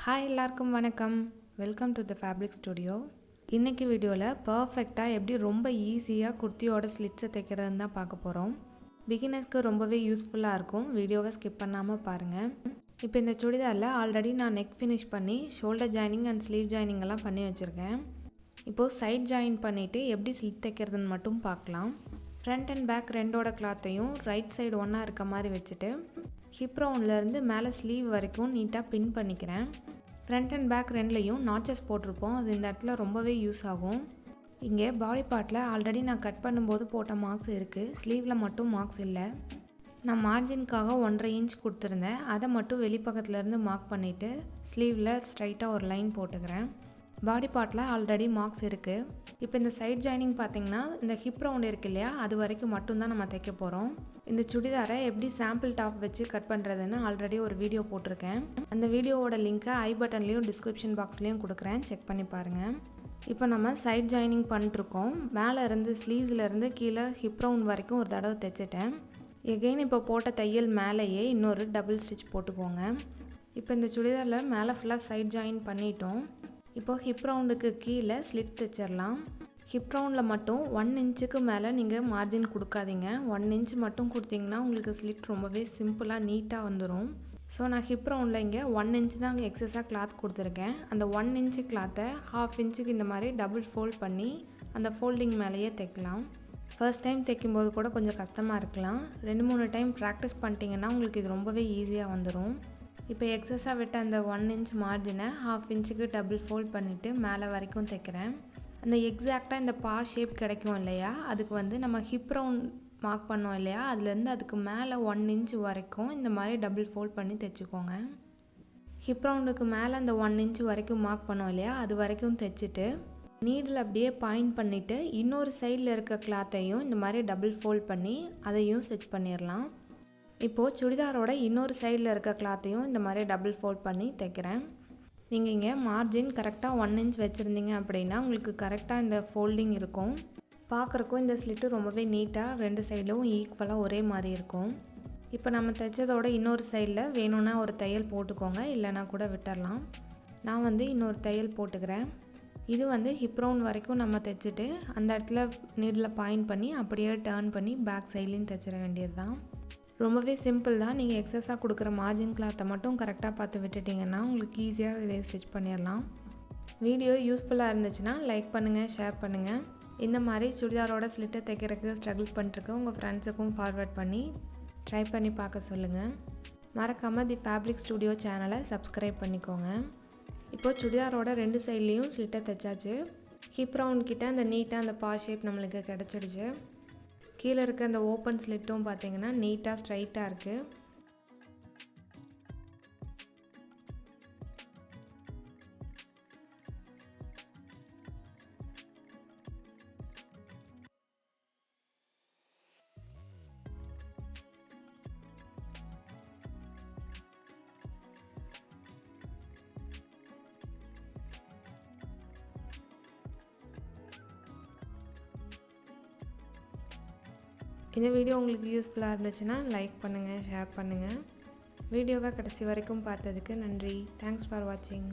Hi எல்லாருக்கும் வணக்கம். Welcome to the fabric studio. இன்றைக்கி வீடியோவில் பர்ஃபெக்டாக எப்படி ரொம்ப ஈஸியாக குர்த்தியோட ஸ்லிட்ஸை தைக்கிறதுன்னு தான் பார்க்க போகிறோம். பிகினர்ஸ்க்கு ரொம்பவே யூஸ்ஃபுல்லாக இருக்கும். வீடியோவை ஸ்கிப் பண்ணாமல் பாருங்கள். இப்போ இந்த சுடிதாரில் ஆல்ரெடி நான் நெக் ஃபினிஷ் பண்ணி shoulder joining and sleeve joining எல்லாம் பண்ணி வச்சுருக்கேன். இப்போது சைட் ஜாயின் பண்ணிவிட்டு எப்படி ஸ்லிட் தைக்கிறதுன்னு மட்டும் பார்க்கலாம். ஃப்ரண்ட் அண்ட் பேக் ரெண்டோட கிளாத்தையும் ரைட் சைடு ஒன்றா இருக்க மாதிரி வச்சுட்டு ஹிப் ரவுண்ட்லேருந்து மேலே ஸ்லீவ் வரைக்கும் நீட்டாக பின் பண்ணிக்கிறேன். ஃப்ரண்ட் அண்ட் பேக் ரெண்டுலேயும் நாச்சஸ் போட்டிருப்போம். அது இந்த இடத்துல ரொம்பவே யூஸ் ஆகும். இங்கே பாடி பார்ட்டில் ஆல்ரெடி நான் கட் பண்ணும்போது போட்ட மார்க்ஸ் இருக்குது. ஸ்லீவில் மட்டும் மார்க்ஸ் இல்லை. நான் மார்ஜினுக்காக 1.5 இன்ச் கொடுத்துருந்தேன். அதை மட்டும் வெளிப்பக்கத்துலேருந்து மார்க் பண்ணிவிட்டு ஸ்லீவில் ஸ்ட்ரைட்டாக ஒரு லைன் போட்டுக்கிறேன். பாடி பார்ட்டில் ஆல்ரெடி மார்க்ஸ் இருக்குது. இப்போ இந்த சைட் ஜாயினிங் பார்த்திங்கன்னா இந்த ஹிப் ரவுண்ட் இருக்கு இல்லையா, அது வரைக்கும் மட்டும்தான் நம்ம தைக்க போகிறோம். இந்த சுடிதாரை எப்படி சாம்பிள் டாப் வச்சு கட் பண்ணுறதுன்னு ஆல்ரெடி ஒரு வீடியோ போட்டிருக்கேன். அந்த வீடியோவோட லிங்க்கை ஐ பட்டன்லேயும் டிஸ்கிரிப்ஷன் பாக்ஸ்லேயும் கொடுக்குறேன், செக் பண்ணி பாருங்கள். இப்போ நம்ம சைட் ஜாயினிங் பண்ணிட்டுருக்கோம். மேலே இருந்து ஸ்லீவ்ஸ்லேருந்து கீழே ஹிப் ரவுண்ட் வரைக்கும் ஒரு தடவை தைச்சிட்டேன். எகெயின் இப்போ போட்ட தையல் மேலேயே இன்னொரு டபுள் ஸ்டிச் போட்டுக்கோங்க. இப்போ இந்த சுடிதாரில் மேலே ஃபுல்லாக சைட் ஜாயின் பண்ணிட்டோம். இப்போது ஹிப் ரவுண்டுக்கு கீழே ஸ்லிட் தைச்சிடலாம். ஹிப் ரவுண்டில் மட்டும் 1 இன்ச்சுக்கு மேலே நீங்கள் மார்ஜின் கொடுக்காதீங்க. 1 இன்ச் மட்டும் கொடுத்தீங்கன்னா உங்களுக்கு ஸ்லிட் ரொம்பவே சிம்பிளாக நீட்டாக வந்துடும். ஸோ நான் ஹிப் ரவுண்டில் இங்கே 1 இன்ச் தான் அங்கே எக்ஸஸாக கிளாத் கொடுத்துருக்கேன். அந்த 1 இன்ச்சு கிளாத்தை 1/2 இன்ச்சுக்கு இந்த மாதிரி டபுள் ஃபோல்ட் பண்ணி அந்த ஃபோல்டிங் மேலேயே தைக்கலாம். ஃபர்ஸ்ட் டைம் தைக்கும்போது கூட கொஞ்சம் கஷ்டமாக இருக்கலாம். 2-3 டைம் ப்ராக்டிஸ் பண்ணிட்டீங்கன்னா உங்களுக்கு இது ரொம்பவே ஈஸியாக வந்துடும். இப்போ எக்ஸஸாக விட்ட அந்த 1 இன்ச் மார்ஜினை 1/2 இன்ச்சுக்கு டபுள் ஃபோல்ட் பண்ணிவிட்டு மேலே வரைக்கும் தைக்கிறேன். அந்த எக்ஸாக்டாக இந்த பா ஷேப் கிடைக்கும் இல்லையா, அதுக்கு வந்து நம்ம ஹிப் ரவுண்ட் மார்க் பண்ணோம் இல்லையா, அதுலேருந்து அதுக்கு மேலே 1 இன்ச் வரைக்கும் இந்த மாதிரி டபுள் ஃபோல்ட் பண்ணி தைச்சிக்கோங்க. ஹிப் ரவுண்டுக்கு மேலே அந்த 1 இன்ச் வரைக்கும் மார்க் பண்ணோம் இல்லையா, அது வரைக்கும் தைச்சிட்டு நீடில் அப்படியே பாயிண்ட் பண்ணிவிட்டு இன்னொரு சைடில் இருக்க கிளாத்தையும் இந்த மாதிரி டபுள் ஃபோல்ட் பண்ணி அதையும் ஸ்டிச் பண்ணிடலாம். இப்போது சுடிதாரோட இன்னொரு சைடில் இருக்க கிளாத்தையும் இந்த மாதிரி டபுள் ஃபோல்ட் பண்ணி தைக்கிறேன். நீங்கள் இங்கே மார்ஜின் கரெக்டாக 1 இன்ச் வச்சுருந்தீங்க அப்படின்னா உங்களுக்கு கரெக்டாக இந்த ஃபோல்டிங் இருக்கும். பார்க்குறக்கும் இந்த ஸ்லிட்டு ரொம்பவே நீட்டாக 2 சைட்லும் ஈக்குவலாக ஒரே மாதிரி இருக்கும். இப்போ நம்ம தைச்சதோட இன்னொரு சைடில் வேணும்னா ஒரு தையல் போட்டுக்கோங்க, இல்லைனா கூட விட்டுடலாம். நான் வந்து இன்னொரு தையல் போட்டுக்கிறேன். இது வந்து ஹிப் ரவுண்ட் வரைக்கும் நம்ம தைச்சிட்டு அந்த இடத்துல நீடில் பாயிண்ட் பண்ணி அப்படியே டர்ன் பண்ணி பேக் சைட்லேயும் தைச்சிட வேண்டியது தான். ரொம்பவே சிம்பிள் தான். நீங்கள் எக்ஸஸாக கொடுக்குற மார்ஜின் கிளாத்தை மட்டும் கரெக்டாக பார்த்து விட்டுட்டிங்கன்னா உங்களுக்கு ஈஸியாக இதை ஸ்டிச் பண்ணிடலாம். வீடியோ யூஸ்ஃபுல்லாக இருந்துச்சுன்னா லைக் பண்ணுங்கள், ஷேர் பண்ணுங்கள். இந்த மாதிரி சுடிதாரோட ஸ்லிட்டை தைக்கிறதுக்கு ஸ்ட்ரகிள் பண்ணிட்டுருக்க உங்கள் ஃப்ரெண்ட்ஸுக்கும் ஃபார்வர்ட் பண்ணி ட்ரை பண்ணி பார்க்க சொல்லுங்கள். மறக்காமல் தி ஃபேப்ரிக் ஸ்டுடியோ சேனலை சப்ஸ்கிரைப் பண்ணிக்கோங்க. இப்போது சுடிதாரோட 2 சைட்லேயும் ஸ்லிட்டை தைச்சாச்சு. ஹிப் ரவுண்ட் கிட்ட அந்த நீட்டாக அந்த பா ஷேப் நம்மளுக்கு கிடச்சிடுச்சு. கீழே இருக்க அந்த ஓப்பன் ஸ்லிட்டும் பார்த்தீங்கன்னா நீட்டாக ஸ்ட்ரைட்டாக இருக்குது. இந்த வீடியோ உங்களுக்கு யூஸ்ஃபுல்லாக இருந்துச்சுன்னா லைக் பண்ணுங்கள், ஷேர் பண்ணுங்கள். வீடியோவை கடைசி வரைக்கும் பார்த்ததுக்கு நன்றி. தேங்க்ஸ் ஃபார் வாட்சிங்.